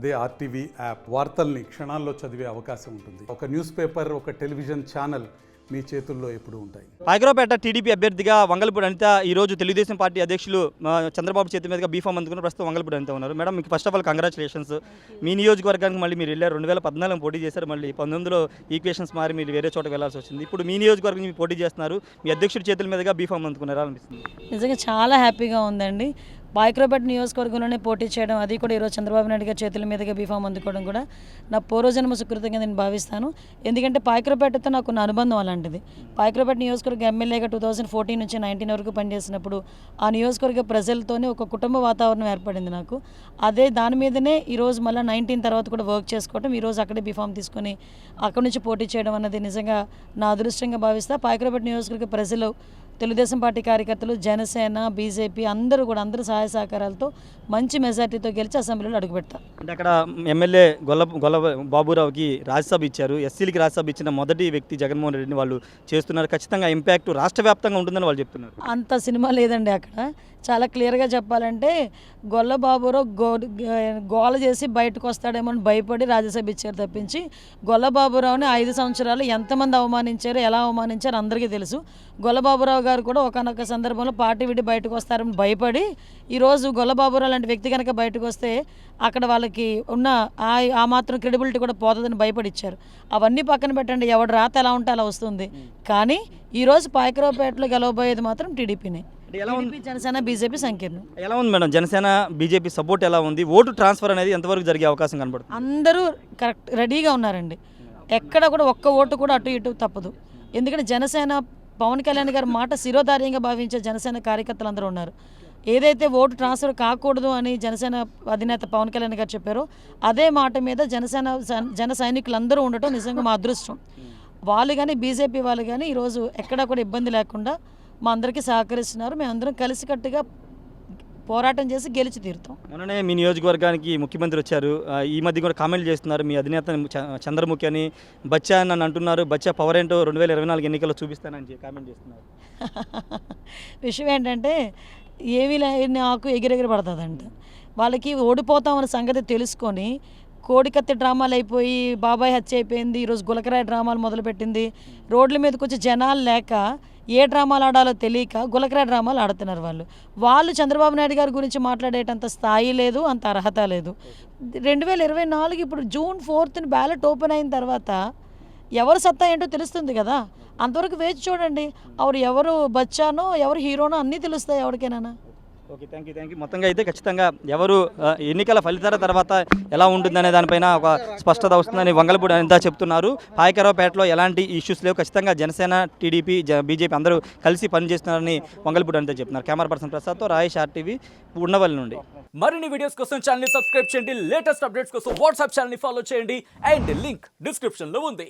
అదే RTV app వార్తల్ని క్షణాల్లో చదివే అవకాశం ఉంటుంది. ఒక న్యూస్ పేపర్, ఒక టెలివిజన్ ఛానల్ మీ చేతుల్లో ఎప్పుడూ ఉంటాయి. పాయకరావుపేట టీడీపీ అభ్యర్థిగా వంగలపూడి అనిత ఈ రోజు తెలుగుదేశం పార్టీ అధ్యక్షులు చంద్రబాబు చేతి మీదుగా బీఫామ్ అందుకుని ప్రస్తుతం వంగలపూడి అనిత ఉన్నారు. మేడం, మీకు ఫస్ట్ ఆఫ్ ఆల్ కంగ్రాచులేషన్స్. మీ నియోజకవర్గానికి మళ్ళీ మీరు వెళ్ళారు. 2014 పోటీ చేశారు. మళ్ళీ 19లో ఈక్వేషన్స్ మారి మీరు వేరే చోట వెళ్లాల్సి వచ్చింది. ఇప్పుడు మీ నియోజకవర్గం మీరు పోటీ చేస్తున్నారు. మీ అధ్యక్షుడి చేతుల మీదుగా బీఫామ్ అందుకున్నారా అనిపిస్తుంది? నిజంగా చాలా హ్యాపీగా ఉందండి. పాయకరావుపేట నియోజకవర్గంలోనే పోటీ చేయడం, అది కూడా ఈరోజు చంద్రబాబు నాయుడు గారి చేతుల మీదుగా బీఫామ్ అందుకోవడం కూడా నా పూర్వజన్మ సుకృతంగా నేను భావిస్తాను. ఎందుకంటే పాయకరావుపేటతో నాకు ఉన్న అనుబంధం అలాంటిది. పాయకరావుపేట నియోజకవర్గ ఎమ్మెల్యేగా 2014 నుంచి 19 వరకు పనిచేసినప్పుడు ఆ నియోజకవర్గ ప్రజలతోనే ఒక కుటుంబ వాతావరణం ఏర్పడింది నాకు. అదే దాని మీదనే ఈరోజు మళ్ళీ 19 తర్వాత కూడా వర్క్ చేసుకోవడం, ఈరోజు అక్కడే బీఫామ్ తీసుకొని అక్కడి నుంచి పోటీ చేయడం అన్నది నిజంగా నా అదృష్టంగా భావిస్తా. పాయకరావుపేట నియోజకవర్గ ప్రజలు, తెలుగుదేశం పార్టీ కార్యకర్తలు, జనసేన, బీజేపీ అందరూ సహాయ సహకారాలతో మంచి మెజార్టీతో గెలిచి అసెంబ్లీలో అడుగుపెడతారు. అంటే అక్కడ ఎమ్మెల్యే గొల్ల బాబురావుకి రాజ్యసభ ఇచ్చారు. ఎస్సీలకి రాజ్యసభ ఇచ్చిన మొదటి వ్యక్తి జగన్మోహన్ రెడ్డిని వాళ్ళు చేస్తున్నారు. ఖచ్చితంగా ఇంపాక్ట్ రాష్ట్ర వ్యాప్తంగా ఉంటుందని వాళ్ళు చెప్తున్నారు. అంత సినిమా లేదండి అక్కడ. చాలా క్లియర్గా చెప్పాలంటే గొల్ల బాబురావు గోల చేసి బయటకు వస్తాడేమో అని భయపడి రాజ్యసభ ఇచ్చారు తప్పించి, గొల్ల బాబురావుని 5 సంవత్సరాలు ఎంతమంది అవమానించారో, ఎలా అవమానించారో అందరికీ తెలుసు. గొల్ల బాబురావు గారు కూడా ఒకనొక సందర్భంలో పార్టీ విడి బయటకు వస్తారని భయపడి, ఈరోజు గొల్ల బాబురావు లాంటి వ్యక్తి కనుక బయటకు వస్తే అక్కడ వాళ్ళకి ఉన్న ఆ మాత్రం క్రెడిబిలిటీ కూడా పోతుందని భయపడి ఇచ్చారు. అవన్నీ పక్కన పెట్టండి, ఎవడు రాత ఎలా ఉంటే అలా వస్తుంది. కానీ ఈరోజు పాయకరావుపేటలో గెలవబోయేది మాత్రం టీడీపీనే. జనసేన, బీజేపీ సంకీర్ణం. ఎలా ఉంది మేడం జనసేన బీజేపీ సపోర్ట్ ఎలా ఉంది? ఓటు ట్రాన్స్ఫర్ అనేది ఎంతవరకు జరిగే అవకాశం కనబడుతుంది? అందరూ కరెక్ట్ రెడీగా ఉన్నారండి. ఎక్కడ కూడా ఒక్క ఓటు కూడా అటు ఇటు తప్పదు. ఎందుకంటే జనసేన, పవన్ కళ్యాణ్ గారి మాట శిరోధార్యంగా భావించే జనసేన కార్యకర్తలు అందరూ ఉన్నారు. ఏదైతే ఓటు ట్రాన్స్ఫర్ కాకూడదు అని జనసేన అధినేత పవన్ కళ్యాణ్ గారు చెప్పారో అదే మాట మీద జన సైనికులందరూ ఉండటం నిజంగా మా అదృష్టం. వాళ్ళు కానీ బీజేపీ వాళ్ళు కానీ ఈరోజు ఎక్కడా కూడా ఇబ్బంది లేకుండా మా అందరికీ సహకరిస్తున్నారు. మేమందరం కలిసికట్టుగా పోరాటం చేసి గెలిచి తీరుతాం. మొన్ననే మీ నియోజకవర్గానికి ముఖ్యమంత్రి వచ్చారు. ఈ మధ్య కూడా కామెంట్లు చేస్తున్నారు. మీ అధినేత చంద్రముఖి అని, బచ్చా అని అంటున్నారు. బచ్చా పవర్ ఏంటో 2024 ఎన్నికల్లో చూపిస్తానని కామెంట్ చేస్తున్నారు. విషయం ఏంటంటే ఏమీ నాకు ఎగిరెగిరి పడుతుందంట. వాళ్ళకి ఓడిపోతామన్న సంగతి తెలుసుకొని కోడికత్తి డ్రామాలు అయిపోయి, బాబాయ్ హత్య అయిపోయింది, ఈరోజు గులకరాయి డ్రామాలు మొదలుపెట్టింది. రోడ్ల మీదకి వచ్చి జనాలు లేక ఏ డ్రామాలు ఆడాలో తెలియక గులకరాయి డ్రామాలు ఆడుతున్నారు. వాళ్ళు చంద్రబాబు నాయుడు గారి గురించి మాట్లాడేటంత స్థాయి లేదు, అంత అర్హత లేదు. 2024 ఇప్పుడు June 4th బ్యాలెట్ ఓపెన్ అయిన తర్వాత ఎవరు సత్తా ఏంటో తెలుస్తుంది కదా. అంతవరకు వేచి చూడండి. ఎవరు బచ్చానో, ఎవరు హీరోనో అన్నీ తెలుస్తాయి ఎవరికైనా. Okay, thank you. మొత్తంగా అయితే ఖచ్చితంగా ఎవరు ఎన్నికల ఫలితాల తర్వాత ఎలా ఉంటుందనే దానిపైన ఒక స్పష్టత వస్తుందని వంగలపూడి అనిత చెప్తున్నారు. పాయకరావుపేటలో ఎలాంటి ఇష్యూస్ లేవు. ఖచ్చితంగా జనసేన, టీడీపీ, బీజేపీ అందరూ కలిసి పనిచేస్తున్నారని వంగలపూడి అనిత చెప్తున్నారు. Camera person ప్రసాద్తో Rayesh, RTV, Undavalli నుండి. మరిన్ని వీడియోస్ కోసం ఛానల్ ని సబ్స్క్రైబ్ చేయండి. లేటెస్ట్ అప్డేట్స్ కోసం వాట్సాప్ ఛానల్ ని ఫాలో చేయండి. అండ్ లింక్ డిస్క్రిప్షన్ లో ఉంది.